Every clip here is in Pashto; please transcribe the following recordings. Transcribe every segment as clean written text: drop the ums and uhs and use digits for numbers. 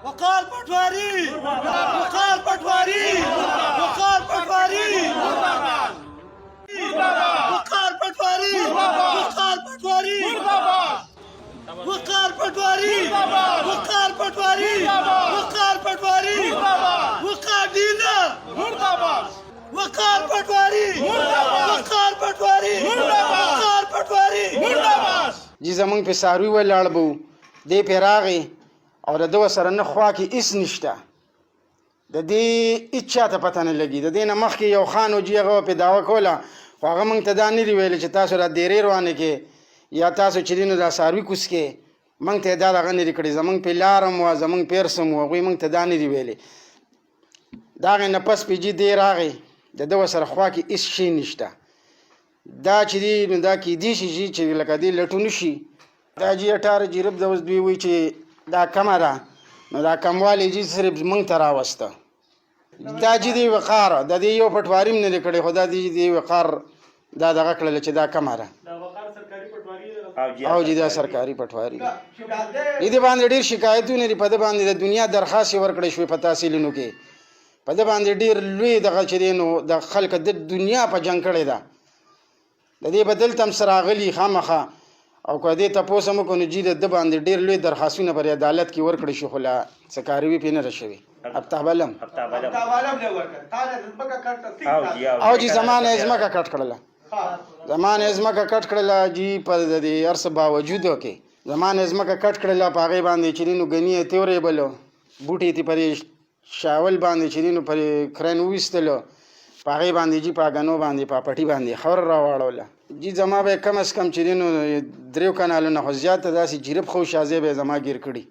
وقار پٹواری وقار پٹواری وقار پٹواری وقار پٹواری وقار پٹواری وقار پٹواری وقار پٹواری وقار پٹواری وقار دینا وقار پٹواری وقار پٹواری وقار پٹواری. جی زمونږ په څاروي ولاړ به و دی پرې راغی او د ده سره نه خوا کې هېڅ نشته د دې هېڅ چاته پته نه لګي. د دې نه مخکې یو خان و جي هغه پې دعوه کوله خو هغه موږ ته دا نه دي ویلي چې تاسو را دیرې روانې کې یا تاسو چې دی نو دا څاروي کوس کې موږ ته یې دا دغه نه دي کړي. زموږ پې لارم وه زموږ پیرسم و هغوی موږ ته دا نه دي ویلي. د هغې نه پس پې جي دی راغی د ده سره خوا کې هېڅ شی نشته. دا چې دی نو دا کیدی شي چې لکه دی لټو نه شي. دا جي 18 جریب د اوس دوی وایي چې دا کمه ده نو دا کموالی جي صرف موږ ته راوسته. دا جي دی وقار د دې یو پټواري هم نه دی کړی خو دا دی وقار دا دغه کړله چې دا کمه ده او جي دا سرکاري پټواري ده. دې باندې ډېر شکایتونه دي په ده باندې د دنیا درخواست یې ورکړی شوې په تحصیلونو کې په ده باندې ډېر لوی دغه چې دی نو د خلک د دنیا په جنګ کړې ده. د دې به دلته هم سره راغلي خامخا او که دې تپوس هم وکړو نو جي د ده باندې ډېر لوی درخواستونه پر عدالت کې ورکړی شو خو لا څه کاروي پرې نه ده شوې. ابتابلم او جي زما نه یې ځمکه کټ کړله زما نه یې ځمکه کټ کړله جي په د دې هر څه باوجودو کې زما نه یې ځمکه کټ کړله په هغې باندې چې دی نو ګني یې تورې بلو بوټي یې پرې شاول باندې چې دی نو پرې کرن وویستلو په هغې باندې جي په اګنو باندې په پټي باندې خور راواړوله. جي زما به کم از کم چې دی نو 3 کنالونه خو زیاته داسې جریب خو شازې به یې زما ګیر کړي.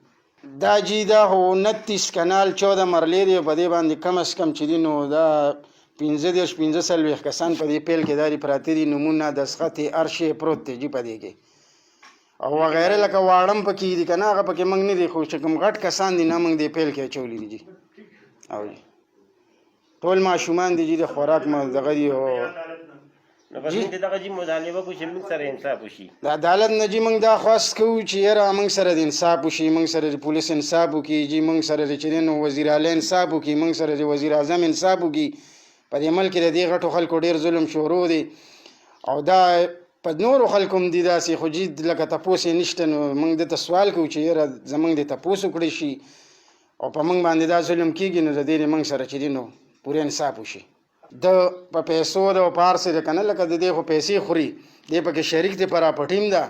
دا جي دا خو 29 کنال 14 مرلې دی په دې باندې کم از کم چې دی نو دا 15 کسان په دې پیل کې داري پراته دي نومونه دستخط یې هر شی پروت دی جي په دې کې او وغیره لکه واړم پکې دي که نه هغه پکې موږ نه دي خو چې کوم غټ کسان دي نه موږ دې پیل کې اچولي دي جي او جي ټول ماشومان دي جي د خوراک دغه دي د عدالت نه جي موږ دا خواست کوو چې یاره موږ سره د انصاف وشي موږ سره د پولیس انصاف وکړي جي موږ سره د چې دی نو وزیر اعلی انصاف وکړي موږ سره د وزیر اعظم انصاف وکړي. په دې ملک کې د دې غټو خلکو ډېر ظلم شروع دی او دا په نورو خلکو هم دي داسې خو جي لکه تپوس یې نشته نو موږ دته سوال کوو چې یاره زموږ د تپوس وکړی شي او په موږ باندې دا ظلم کېږي نو د دې موږ سره چې دی نو پوره انصاف وشي. د په پیسو د په هر څه دی که نه لکه د دې خو پیسې خوري دی پکې شریک دی پراپرټي هم ده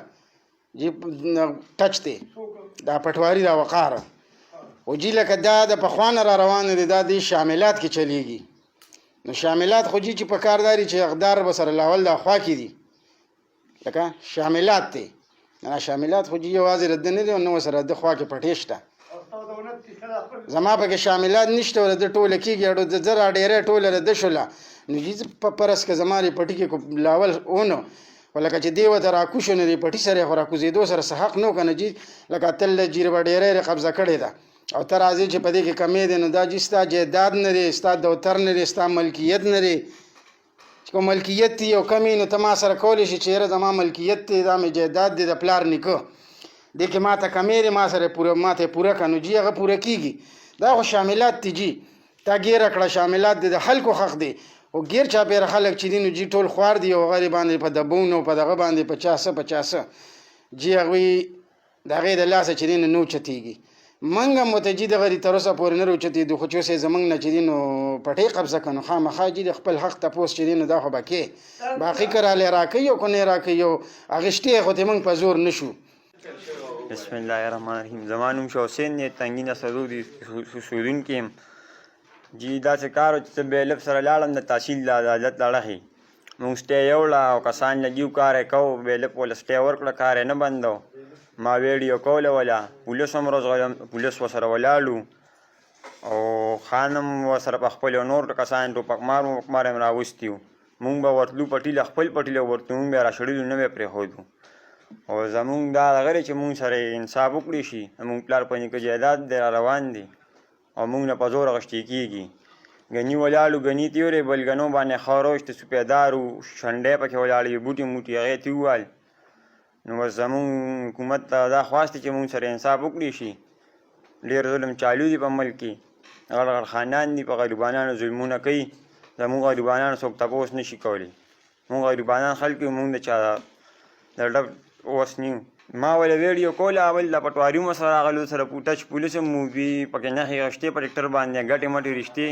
جي ټچ دی دا پټواري دا وقار خو جي لکه دا د پخوا نه را روانه دی دا د شاملات کې چلیږي نو شاملات خو جي چې په کار داري چې اقدار به سره لاول دا خوا کې دي لکه شاملات دی نه شاملات خو جي یوازې رد نه دی او نه ورسره د خوا کې پټې شته زما پکې شاملات نشته او د ټوله کېږي اډو د زره ډېری ټوله رده شوله نو جي په پرس که زما دې پټي کې لاول ونه خو لکه چې دې ورته راکوشو نو دې پټي سره یې خو راکوزېدو سره څه حق نه و که نه جي لکه اتل جریبه ډېری یې قبضه کړې ده او ته راځې چې په دې کې کمې دی نو دا جي ستا جایداد نه دی ستا دفتر نه دی ستا ملکیت نه دی چې کوم ملکیت دی یو کمې نو ته ما سره کولی شي چې یاره زما ملکیت دی دا مې جایداد دی د پلار نیکه دې کې ما ته کمې دی ما سره ما ته پوره کړه نو جي هغه پوره کېږي. دا خو شاملات دي جي تا ګیره کړه شاملات دي د خلکو حق دی او ګیر چاپېره خلک چې دي نو جي ټول خوار دي او هغه باندې په دبونو په دغه باندې 50 جي هغوی د هغې د لاسه چې دی نو نه اوچتېږي موږ هم ورته جي دغه تر اوسه پورې نه راوچتېدو خو چې اوس یې زموږ نه چې دی نو پټۍ قبضه کړه نو خامخا جي د خپل حق تپوس چې دی نو دا خو به کې باقي که رالی راکوي او که نه یې راکوي او اخېشتې خو ته موږ په زور نه شو. بسم الله الرحمن الرحیم. زما نوم شاه حسین دی تنګي نصرودي اوسېدونکی یم جي داسې کار و چې زه بیلف سره لاړم د تحصیل د عدالت اړخې موږ سټې یوړه او کسان لګي کار یې کوو بیلف وله سټې ورکړه کار یې نه بندو ما ویډیو کوله وله پولیس هم روزغلم پولیس ورسره ولاړو او خان هم ورسره په خپل نور کسان ټوپکمار وپکمار هم راوستي وو مونږ به ورتلو پټي له خپل پټي له ورته مونږ به یې راشړلو نه به یې پرېښودو او زمونږ دا دغه دی چې مونږ سره انصاف وکړي شي زمونږ پلار په نیکه جایداد دی را روان دی او مونږ نه په زور اخیستې کېږي ګني ولاړو ګني تېورې بل ګنو باندې خاوره وشته سپېدار وو شنډۍ پکې ولاړې وي بوټي موټي هغې ته ووال نو بس زمونږ حکومت ته دا خواست دی چې مونږ سره انصاف وکړي شي ډېر ظلم چالو دي په ملک کې غټ غټ خاندان دي په غریبانانو ظلمونه کوي زموږ غریبانان څوک تپوس نه شي کولی موږ غریبانان خلک یو موږ د چا د ډب اوس نه یو ما ولې ویډیو کوله اول د پټواري مو سره راغلو سره ټچ پولیس هم وي پکې نښې غشتې په ټکټر باندې ګټې مټې رښتې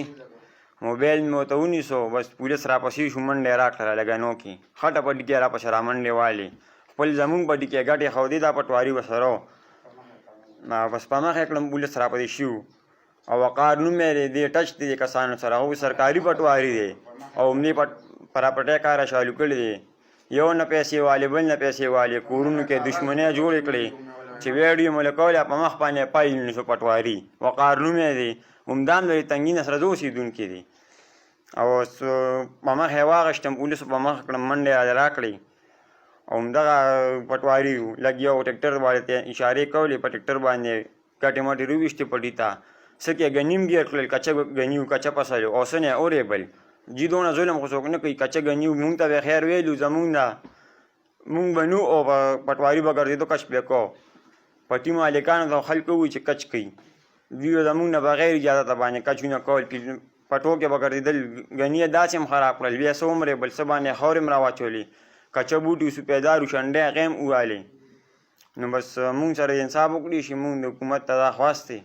موبایل مې ورته ونیسو بس پولیس راپسې شو منډې یې راکړله لګنو کې خټه پټي کې راپسې رامنډې والې خپل زموږ پټي کې ګټې ښودې دا پټواري ورسره و بس په مخ یې کړم پولیس راپسې شو او وقار نوم یې دی دې ټچ دی کسانو سره هغوی سرکاري پټواري دی او همدې پراپټۍ کاره چالو کړی دی یو نه پیسې والې بل نه پیسې والې کورونو کې دشمنۍ جوړې کړې چې ویډیو مو لکولی په مخ باندې پایل نشو پټواري وقار نوم یې دی همدا هم د تنګي نه سره د اوسېدونکي دي او په مخ یې واغېشتم پولیسو په مخ کړم منډې یې راکړې او همدغه پټواري و لږ یو ټکټر باندې ته اشارې کولې په ټکټر باندې ګټې مټې روویشتې پټي ته څه کې ګنیم ګیر کړل کچه ګني و کچه پسلې او څه نه یې اورېبل جي دونه ظلم خو څوک نه کوي کچه ګني و مونږ ته به خیر ویلو زمونږ نه مونږ به نو او پټواري به ګرځېدو کچ به کو پټي مالکانو ته خلکو وایي چې کچ کوي دوی زمونږ نه بغیر اجازته باندې کچونه کول پټو کې به ګرځېدل ګني یې داسې هم خراب کړل بیا څه ومرېبل څه باندې خاورې هم راواچولې کچه بوټي سپېدار و شنډۍ هغې هم ووالې نو بس مونږ سره انصاف وکړي چې مونږ د حکومت ته دا خواست دی